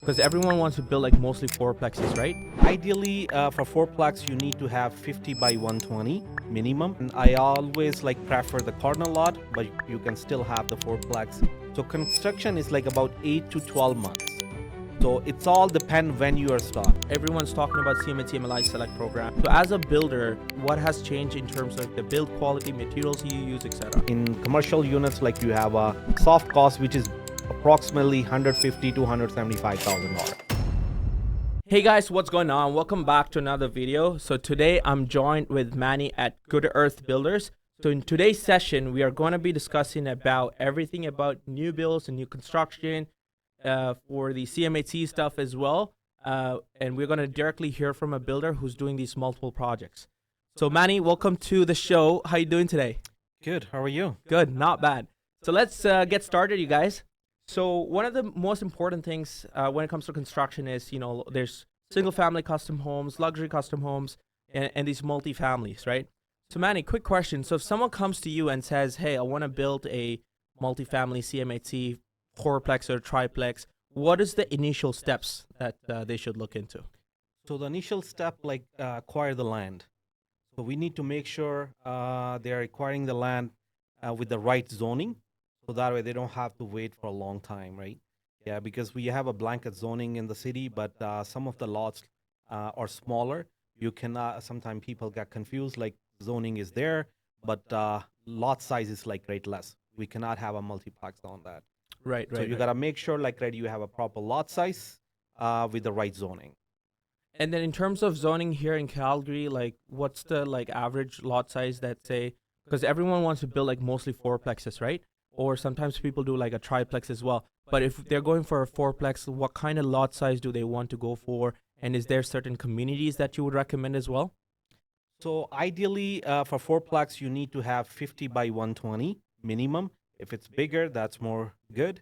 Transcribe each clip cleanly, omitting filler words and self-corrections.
Because everyone wants to build like mostly fourplexes, right? Ideally, for fourplex, you need to have 50 by 120 minimum. And I always prefer the corner lot, but you can still have the fourplex. So construction is like about 8 to 12 months. So it's all depend when you are starting. Everyone's talking about CMHC MLI Select Program. So as a builder, what has changed in terms of the build quality, materials you use, etc.? In commercial units, like you have a soft cost, which is approximately $150,000 to $175,000. Hey guys, what's going on? Welcome back to another video. So today I'm joined with Manny at Goodearth Builders. So in today's session, we are going to be discussing about everything about new builds and new construction for the CMHC stuff as well. And we're going to directly hear from a builder who's doing these multiple projects. So Manny, welcome to the show. How you doing today? Good. How are you? Good, not bad. So let's get started, you guys. So one of the most important things when it comes to construction is, there's single family custom homes, luxury custom homes, and these multi-families, right? So Manny, quick question. So if someone comes to you and says, hey, I want to build a multi-family CMHC, fourplex or triplex, what is the initial steps that they should look into? So the initial step, acquire the land. So we need to make sure they are acquiring the land with the right zoning. So that way they don't have to wait for a long time, right? Yeah, because we have a blanket zoning in the city, but some of the lots are smaller. You can sometimes people get confused, like zoning is there, but lot size is less. We cannot have a multiplex on that. Right. So you gotta make sure you have a proper lot size with the right zoning. And then in terms of zoning here in Calgary, what's the average lot size that say, because everyone wants to build mostly fourplexes, right? Or sometimes people do a triplex as well. But if they're going for a fourplex, what kind of lot size do they want to go for? And is there certain communities that you would recommend as well? So ideally, for fourplex, you need to have 50 by 120 minimum. If it's bigger, that's more good.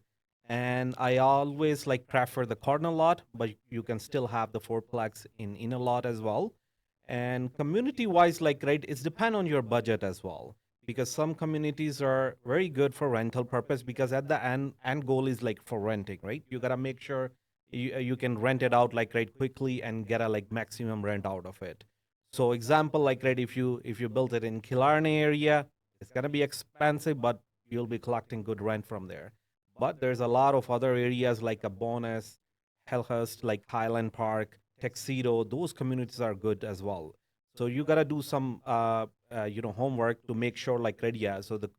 And I always prefer the corner lot, but you can still have the fourplex in inner lot as well. And community-wise, it's depend on your budget as well, because some communities are very good for rental purpose, because at the end goal is for renting, right? You gotta make sure you can rent it out quickly and get a maximum rent out of it. So example, if you build it in Killarney area, it's gonna be expensive, but you'll be collecting good rent from there. But there's a lot of other areas like a Bonus, Hellhurst, like Highland Park, Tuxedo. Those communities are good as well. So you gotta do some homework to make sure so the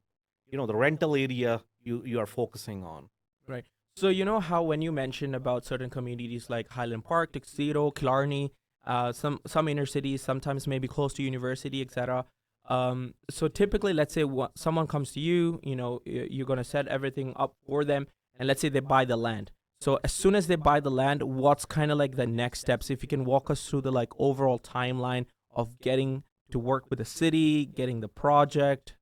the rental area you are focusing on. Right. So how when you mentioned about certain communities like Highland Park, Tuxedo, Killarney, some inner cities, sometimes maybe close to university, etc. So typically, let's say someone comes to you, you're gonna set everything up for them, and let's say they buy the land. So as soon as they buy the land, what's kind of the next steps? If you can walk us through the overall timeline of getting to work with the city, getting the project.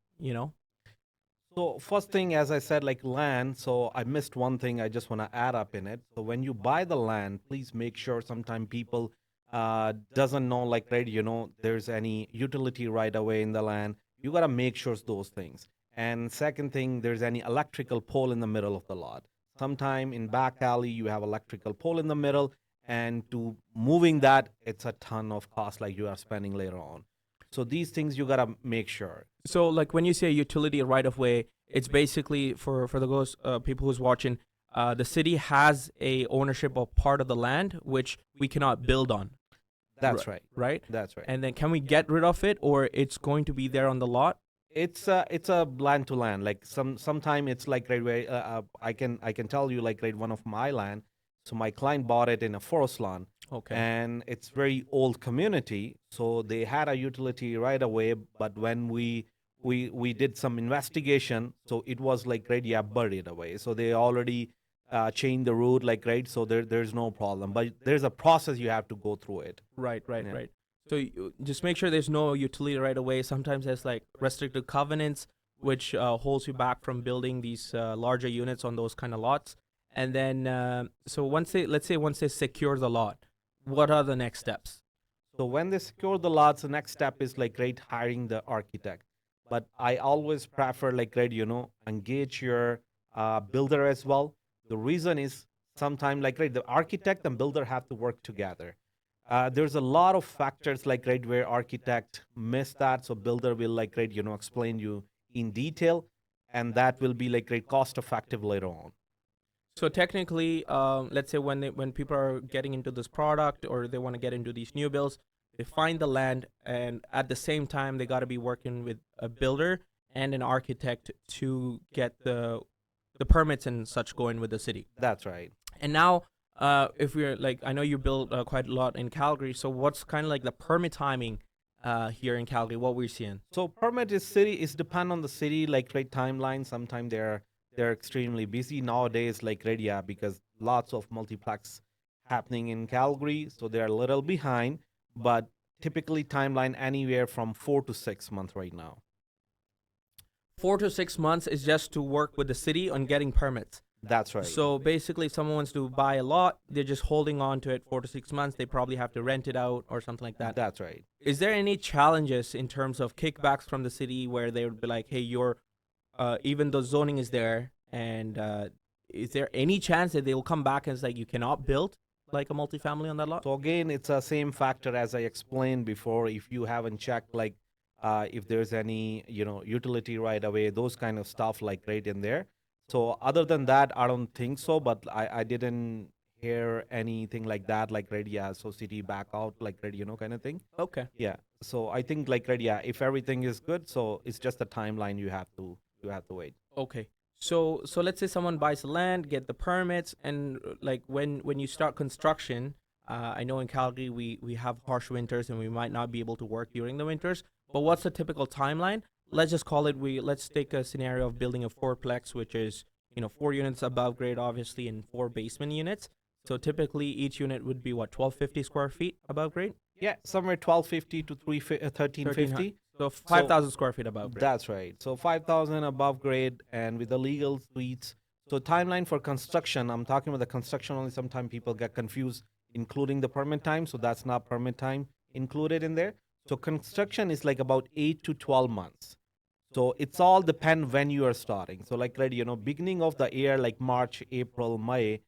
So first thing, as I said, land. So I missed one thing. I just want to add up in it. So when you buy the land, please make sure. Sometimes people doesn't know there's any utility right away in the land. You gotta make sure those things. And second thing, there's any electrical pole in the middle of the lot. Sometime in back alley you have electrical pole in the middle, and to moving that, it's a ton of cost you are spending later on. So these things you gotta make sure. So when you say utility right of way, it's basically for those people who's watching, the city has a ownership of part of the land which we cannot build on. That's right. Right? That's right. And then can we get rid of it, or it's going to be there on the lot? It's a land to land. Sometime it's right where I can tell you one of my land. So my client bought it in a forest lawn. Okay. And it's very old community, so they had a utility right away. But when we did some investigation, so it was buried away. So they already changed the route, so there's no problem. But there's a process you have to go through it. Right. Yeah. So just make sure there's no utility right away. Sometimes there's restricted covenants, which holds you back from building these larger units on those kind of lots. And then, so once they secure the lot, what are the next steps? So when they secure the lots, the next step is hiring the architect. But I always prefer engage your builder as well. The reason is sometime like right, the architect and builder have to work together. There's a lot of factors like right where architect miss that, so builder will like right explain you in detail, and that will be like great cost effective later on. So technically, let's say when people are getting into this product or they want to get into these new builds, they find the land, and at the same time they got to be working with a builder and an architect to get the permits and such going with the city. That's right. And now, if we're like, I know you build quite a lot in Calgary. So what's kind of like the permit timing here in Calgary? What we're seeing? So permit is city is depend on the city like right timeline. Sometimes they're extremely busy nowadays like right, yeah, because lots of multiplex happening in Calgary, so they're a little behind. But typically timeline anywhere from 4 to 6 months right now. 4 to 6 months is just to work with the city on getting permits. That's right. So basically, if someone wants to buy a lot, they're just holding on to it 4 to 6 months. They probably have to rent it out or something like that. That's right. Is there any challenges in terms of kickbacks from the city where they would be like, hey, even though zoning is there, and is there any chance that they will come back and it's like you cannot build like a multifamily on that lot? So again, it's the same factor as I explained before. If you haven't checked, like if there's any utility right away, those kind of stuff like right in there. So other than that, I don't think so. But I didn't hear anything like that, like right, yeah. So city back out, like right, kind of thing. Okay. Yeah. So I think like right, yeah. If everything is good, so it's just the timeline you have to wait. Okay. So let's say someone buys the land, get the permits, and like when you start construction, I know in Calgary we have harsh winters and we might not be able to work during the winters. But what's the typical timeline? Let's just call it let's take a scenario of building a fourplex, which is 4 units above grade, obviously, and 4 basement units. So typically each unit would be what, 1250 square feet above grade? Yeah, somewhere 1250 to 1350. So 5,000 square feet above grade. That's right. So 5,000 above grade and with the legal suites. So timeline for construction, I'm talking about the construction only. Sometimes people get confused, including the permit time. So that's not permit time included in there. So construction is like about 8 to 12 months. So it's all depend when you are starting. So like, right, beginning of the year, like March, April, May,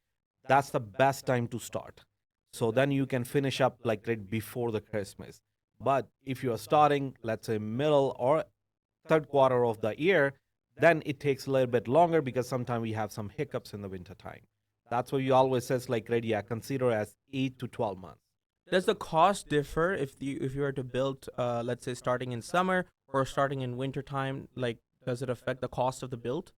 that's the best time to start. So then you can finish up like right before the Christmas. But if you are starting, let's say middle or third quarter of the year, then it takes a little bit longer because sometimes we have some hiccups in the winter time. That's why you always says like, right, yeah, consider as 8 to 12 months. Does the cost differ if you were to build, let's say, starting in summer or starting in winter time? Like, does it affect the cost of the build?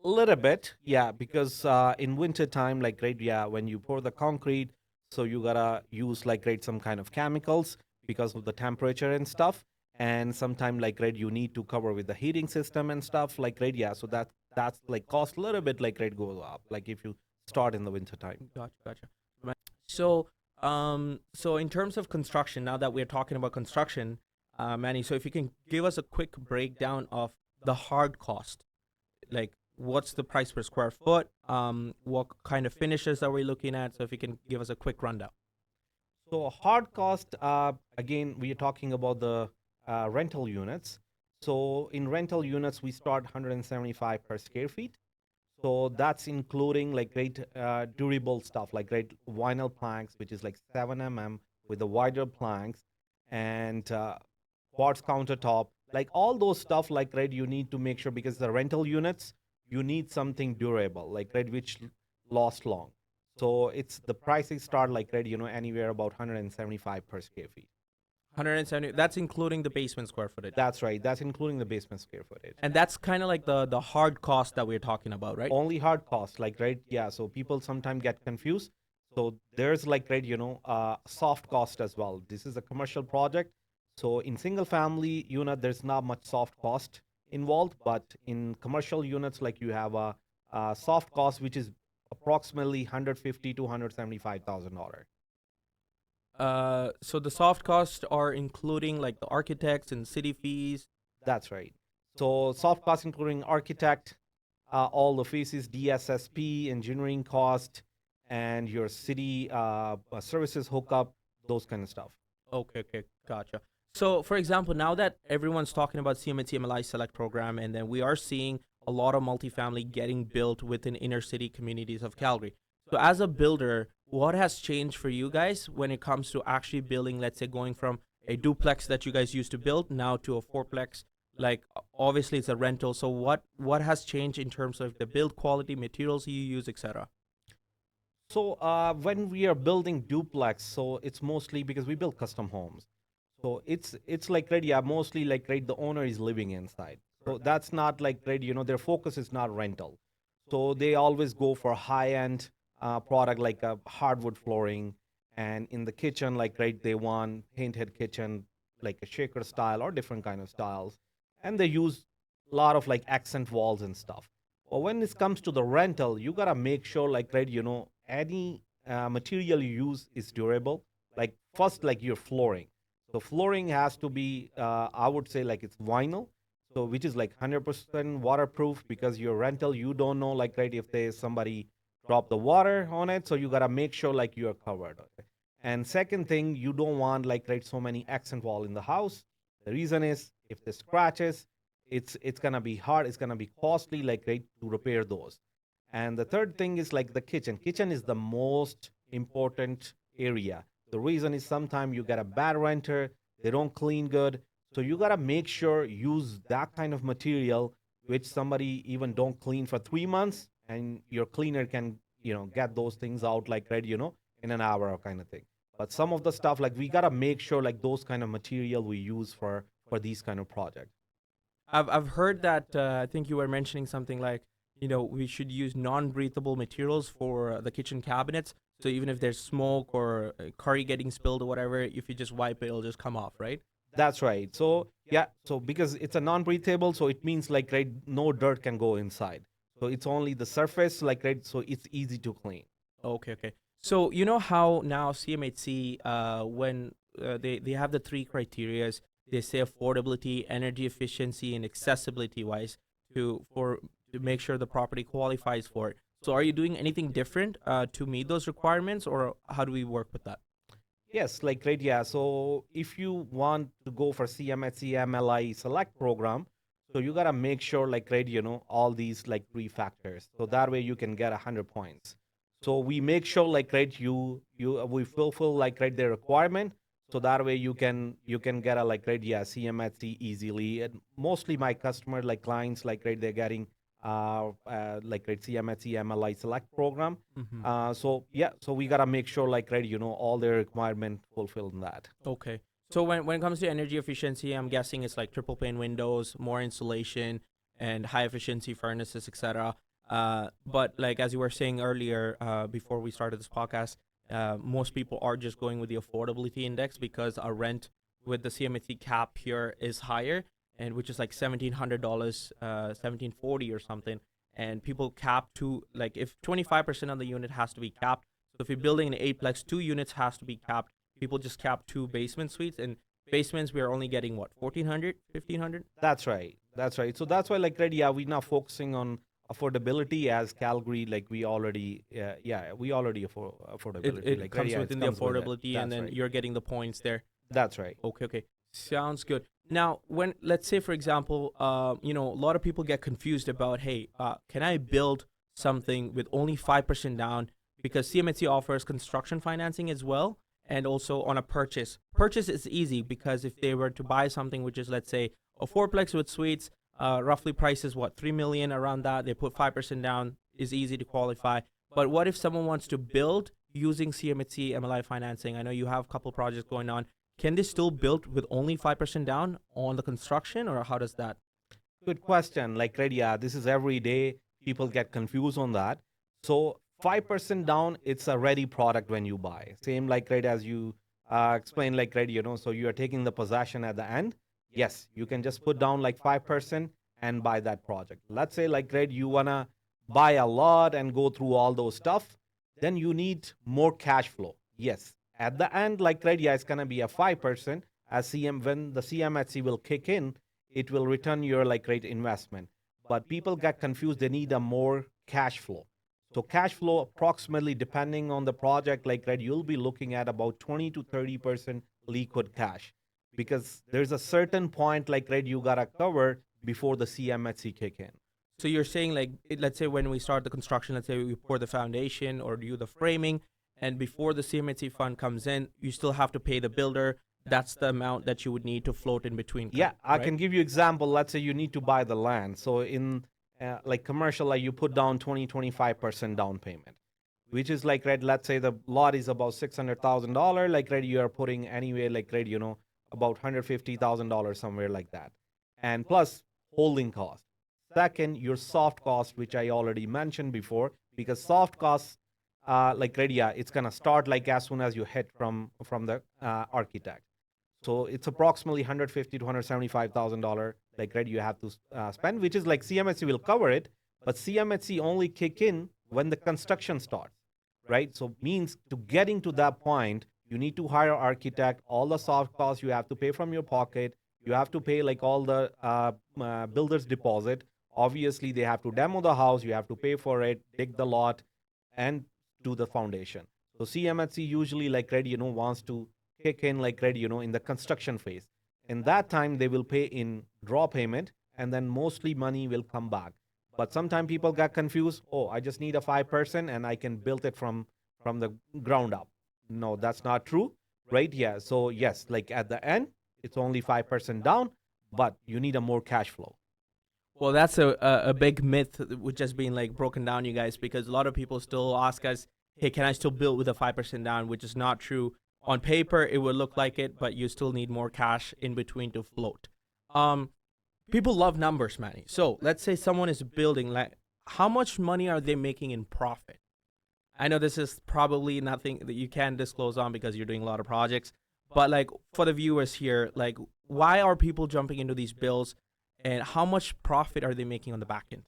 A little bit, yeah, because in winter time, like, right, yeah, when you pour the concrete, so you gotta use like, right, some kind of chemicals because of the temperature and stuff, and sometime like, right, you need to cover with the heating system and stuff, like, right, yeah, so that's like cost a little bit, like, right, goes up, like if you start in the winter time. Gotcha. So, so in terms of construction, now that we're talking about construction, Manny, so if you can give us a quick breakdown of the hard cost, like what's the price per square foot, what kind of finishes are we looking at? So if you can give us a quick rundown. So hard cost, again, we are talking about the rental units. So in rental units, we start 175 per square feet. So that's including like great durable stuff, like great vinyl planks, which is like 7 with the wider planks, and quartz countertop, like all those stuff, like right, you need to make sure because the rental units, you need something durable, like right, which lasts long. So it's the prices start like right, anywhere about 175 per square feet. 170. That's including the basement square footage. That's right. That's including the basement square footage. And that's kind of like the hard cost that we're talking about, right? Only hard cost, like right, yeah. So people sometimes get confused. So there's like right, soft cost as well. This is a commercial project. So in single family unit, there's not much soft cost involved, but in commercial units, like you have a soft cost, which is approximately $150,000 to $175,000. So the soft costs are including like the architects and city fees. That's right. So soft costs including architect, all the fees, DSSP, engineering cost, and your city services hookup, those kind of stuff. Okay, gotcha. So, for example, now that everyone's talking about CMHC MLI Select Program, and then we are seeing a lot of multifamily getting built within inner city communities of Calgary. So as a builder, what has changed for you guys when it comes to actually building, let's say going from a duplex that you guys used to build now to a fourplex? Like obviously it's a rental. So what has changed in terms of the build quality, materials you use, etc.? So when we are building duplex, so it's mostly because we build custom homes. So it's like right, yeah, mostly like right, the owner is living inside. So that's not like right, their focus is not rental. So they always go for high end product like a hardwood flooring, and in the kitchen, like right, they want painted kitchen like a shaker style or different kind of styles, and they use a lot of like accent walls and stuff. But when it comes to the rental, you gotta make sure like right, any material you use is durable. Like first, like your flooring. So flooring has to be, I would say, like it's vinyl, so which is like 100% waterproof because your rental, you don't know, like right, if there's somebody drop the water on it, so you gotta make sure like you are covered. Okay? And second thing, you don't want like right so many accent wall in the house. The reason is if the scratches, it's gonna be hard, it's gonna be costly, like right, to repair those. And the third thing is like the kitchen. Kitchen is the most important area. The reason is sometimes you get a bad renter, they don't clean good. So you gotta make sure use that kind of material which somebody even don't clean for 3 months, and your cleaner can get those things out like right in an hour or kind of thing. But some of the stuff like we gotta make sure like those kind of material we use for these kind of projects. I've heard that I think you were mentioning something like we should use non-breathable materials for the kitchen cabinets. So even if there's smoke or curry getting spilled or whatever, if you just wipe it, it'll just come off, right? That's right. So yeah, so because it's a non-breathable, so it means like right, no dirt can go inside. So it's only the surface, like right, so it's easy to clean. Okay, okay. So you know how now CMHC, when they have the three criterias, they say affordability, energy efficiency, and accessibility wise to make sure the property qualifies for it. So are you doing anything different to meet those requirements, or how do we work with that? Yes, like right, yeah. So if you want to go for CMHC MLI Select Program, so you gotta make sure like right, all these like three factors. So that way you can get 100 points. So we make sure like right, we fulfill like right the requirement. So that way you can get a like right, yeah, CMHC easily. And mostly my customer like clients like right, they're getting like right CMHC MLI Select Program. Mm-hmm. So yeah, so we gotta make sure like right, all their requirement fulfilled in that. Okay. So when it comes to energy efficiency, I'm guessing it's like triple pane windows, more insulation, and high efficiency furnaces, etc. But like as you were saying earlier, before we started this podcast, most people are just going with the affordability index because our rent with the CMHC cap here is higher, and which is like $1,700, 1740 or something. And people cap to like if 25% of the unit has to be capped. So if you're building an eightplex, 2 units has to be capped. People just cap two basement suites, and basements we are only getting what 1,400, 1,500. That's right. That's right. So that's why like right, yeah, we're now focusing on affordability as Calgary. Like we already, yeah, we already afford It affordability. it Like right, comes yeah, it within the comes with it. affordability, and That's then right. you're getting the points there. That's right. Okay, okay. Sounds good. Now, when let's say for example, a lot of people get confused about, hey, can I build something with only 5% down because CMHC offers construction financing as well, and also on a purchase. Purchase is easy because if they were to buy something which is let's say a fourplex with suites, roughly price is what 3 million around that. They put 5% down is easy to qualify. But what if someone wants to build using CMHC MLI financing? I know you have a couple projects going on. Can they still build with only 5% down on the construction, or how does that? Good question. Like right, yeah, this is every day. People get confused on that. So 5% down, it's a ready product when you buy. Same like right as you explained, like right, so you are taking the possession at the end. Yes, you can just put down like 5% and buy that project. Let's say like right, you wanna buy a lot and go through all those stuff, then you need more cash flow. Yes, at the end, like right, yeah, it's gonna be a 5% as CM when the CMHC will kick in, it will return your like great investment. But people get confused, they need a more cash flow. So cash flow approximately depending on the project, like right, you'll be looking at about 20 to 30% liquid cash, because there's a certain point like right, you gotta cover before the CMHC kick in. So you're saying like, let's say when we start the construction, let's say we pour the foundation or do the framing, and before the CMHC fund comes in, you still have to pay the builder. That's the amount that you would need to float in between. Yeah, I right? can give you example. Let's say you need to buy the land. So in like commercial, like you put down 25% down payment, which is like, right, let's say the lot is about $600,000. Like, right, you are putting anywhere like, right, about $150,000 somewhere like that. And plus holding cost. Second, your soft cost, which I already mentioned before, because soft costs, like, right, yeah, it's gonna start like as soon as you hit from the architect. So it's approximately $150,000 to $175,000, like, right, you have to spend, which is like CMHC will cover it, but CMHC only kick in when the construction starts, right? So means to getting to that point, you need to hire architect. All the soft costs you have to pay from your pocket. You have to pay like all the builder's deposit. Obviously, they have to demo the house. You have to pay for it, dig the lot, and do the foundation. So CMHC usually like, right, wants to kick in like, right, in the construction phase. In that time, they will pay in draw payment, and then mostly money will come back. But sometimes people get confused. Oh, I just need a 5% and I can build it from the ground up. No, that's not true, right? Yeah. So yes, like at the end, it's only 5% down, but you need a more cash flow. Well, that's a big myth which has been like broken down, you guys, because a lot of people still ask us, hey, can I still build with a 5% down, which is not true. On paper, it would look like it, but you still need more cash in between to float. Um, People love numbers, Manny. So let's say someone is building, like, how much money are they making in profit? I know this is probably nothing that you can disclose on because you're doing a lot of projects, but like for the viewers here, like why are people jumping into these bills, and how much profit are they making on the back end?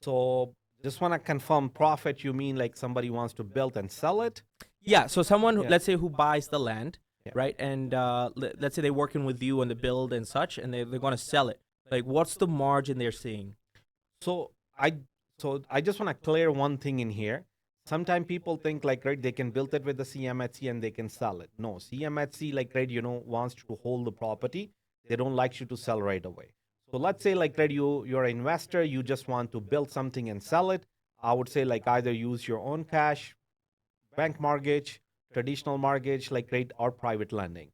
So just want to confirm profit, you mean like somebody wants to build and sell it? Yeah, so someone, Yeah. let's say, who buys the land, Yeah. right? And let's say they're working with you on the build and such, and they're going to sell it. Like, what's the margin they're seeing? So I I just want to clear one thing in here. Sometimes people think like, right, they can build it with the CMHC and they can sell it. No, CMHC like, right, wants you to hold the property. They don't like you to sell right away. So let's say like, right, you're an investor, you just want to build something and sell it. I would say like either use your own cash, bank mortgage, traditional mortgage, like, right, or private lending.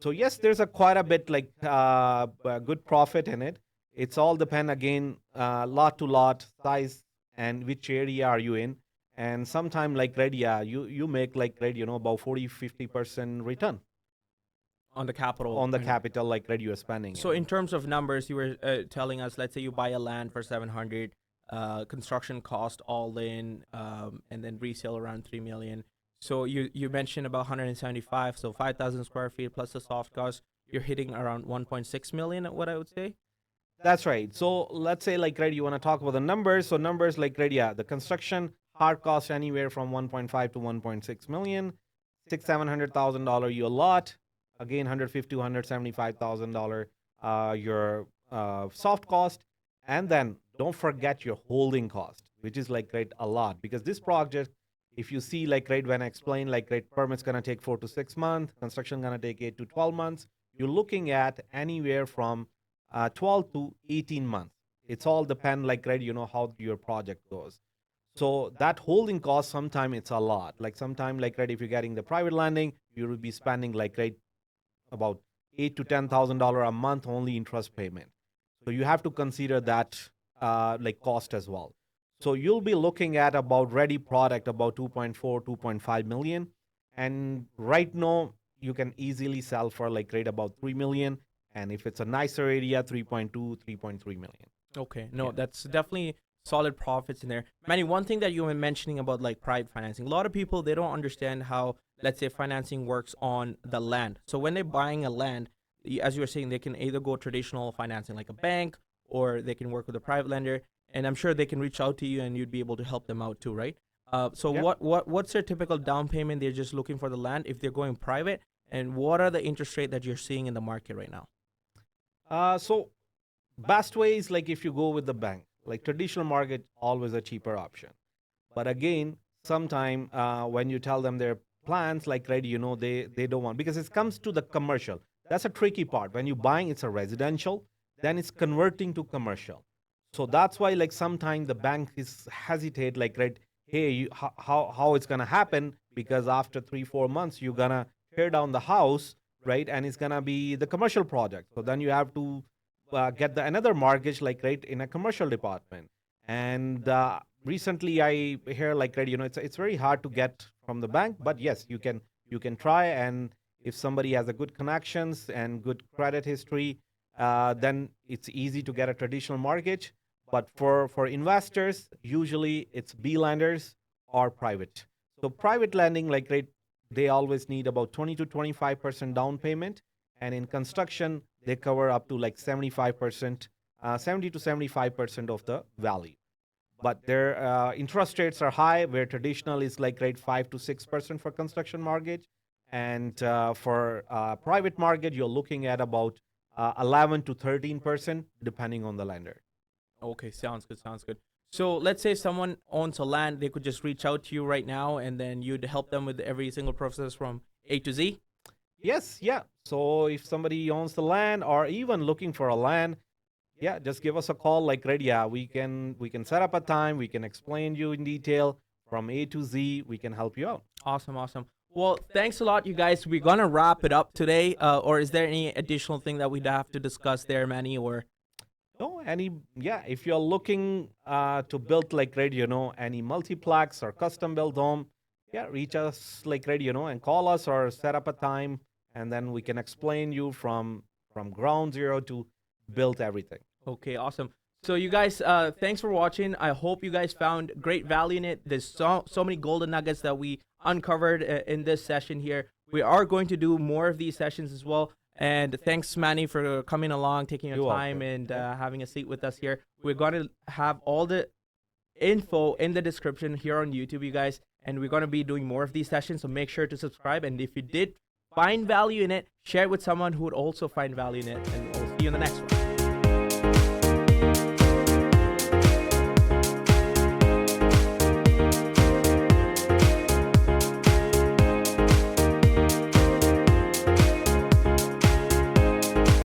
So yes, there's a quite a bit like good profit in it. It's all depend again, lot to lot, size, and which area are you in. And sometime like, right, yeah, you make like, right, about 40-50% return On the capital. on the capital like, right, you're spending So in. in terms of numbers, you were telling us, let's say you buy a land for 700, construction cost all in, and then resale around 3 million. So you mentioned about 175, so 5,000 square feet plus the soft cost, you're hitting around 1.6 million, what I would say. That's right. So let's say like, right, you want to talk about the numbers. So numbers like, right, yeah, the construction hard cost anywhere from 1.5 to 1.6 million, $700,000 your lot. Again, 150 to $175,000 your soft cost, and then don't forget your holding cost, which is like, right, a lot, because this project, if you see like, right, when I explain like, right, permit's gonna take 4 to 6 months, construction gonna take 8 to 12 months. You're looking at anywhere from 12 to 18 months. It's all depend like, right, how your project goes. So that holding cost, sometime it's a lot. Like sometime like, right, if you're getting the private lending, you will be spending like, right, about $8,000 to $10,000 a month only interest payment. So you have to consider that like cost as well. So you'll be looking at about ready product about 2.4, 2.5 million. And right now you can easily sell for like, right, about 3 million. And if it's a nicer area, 3.2, 3.3 million. Okay, no, Yeah. that's definitely solid profits in there. Manny, one thing that you were mentioning about like private financing, a lot of people, they don't understand how, let's say, financing works on the land. So when they're buying a land, as you were saying, they can either go traditional financing like a bank, or they can work with a private lender, and I'm sure they can reach out to you and you'd be able to help them out too, right? So Yeah. what's their typical down payment? They're just looking for the land if they're going private, and what are the interest rate that you're seeing in the market right now? So best way is like if you go with the bank, like traditional mortgage, always a cheaper option. But again, sometime when you tell them their plans, like, right, they don't want, because it comes to the commercial. That's a tricky part. When you're buying, it's a residential, then it's converting to commercial. So that's why like sometimes the bank is hesitate like, right, hey, how it's gonna happen, because after 3-4 months you're gonna tear down the house, right, and it's gonna be the commercial project. So then you have to get another mortgage, like, right, in a commercial department. And recently I hear like, right, it's very hard to get from the bank, but yes, you can try. And if somebody has a good connections and good credit history, then it's easy to get a traditional mortgage. But for investors, usually it's B lenders or private. So private lending, like, right, they always need about 20 to 25% down payment, and in construction they cover up to like 75%, 70 to 75% of the value. But their interest rates are high, where traditional is like, right, 5 to 6% for construction mortgage, and for private mortgage you're looking at about 11 to 13%, depending on the lender. Okay, sounds good. Sounds good. So let's say someone owns a land, they could just reach out to you right now, and then you'd help them with every single process from A to Z. Yes, yeah. So if somebody owns the land or even looking for a land, yeah, just give us a call. Like, right, yeah, we can set up a time. We can explain you in detail from A to Z. We can help you out. Awesome, awesome. Well, thanks a lot, you guys. We're gonna wrap it up today. Or is there any additional thing that we'd have to discuss there, Manny? Or No, yeah, if you're looking to build like, right, any multiplex or custom built home, yeah, reach us like, right, and call us or set up a time, and then we can explain you from ground zero to build everything. okay, awesome. So you guys, thanks for watching. I hope you guys found great value in it. There's so many golden nuggets that we uncovered in this session here. We are going to do more of these sessions as well. And thanks, Manny, for coming along, taking your You're time, welcome. and Yeah. having a seat with us here. We're going to have all the info in the description here on YouTube, you guys. And we're going to be doing more of these sessions. So make sure to subscribe. And if you did find value in it, share it with someone who would also find value in it. And we'll see you in the next one.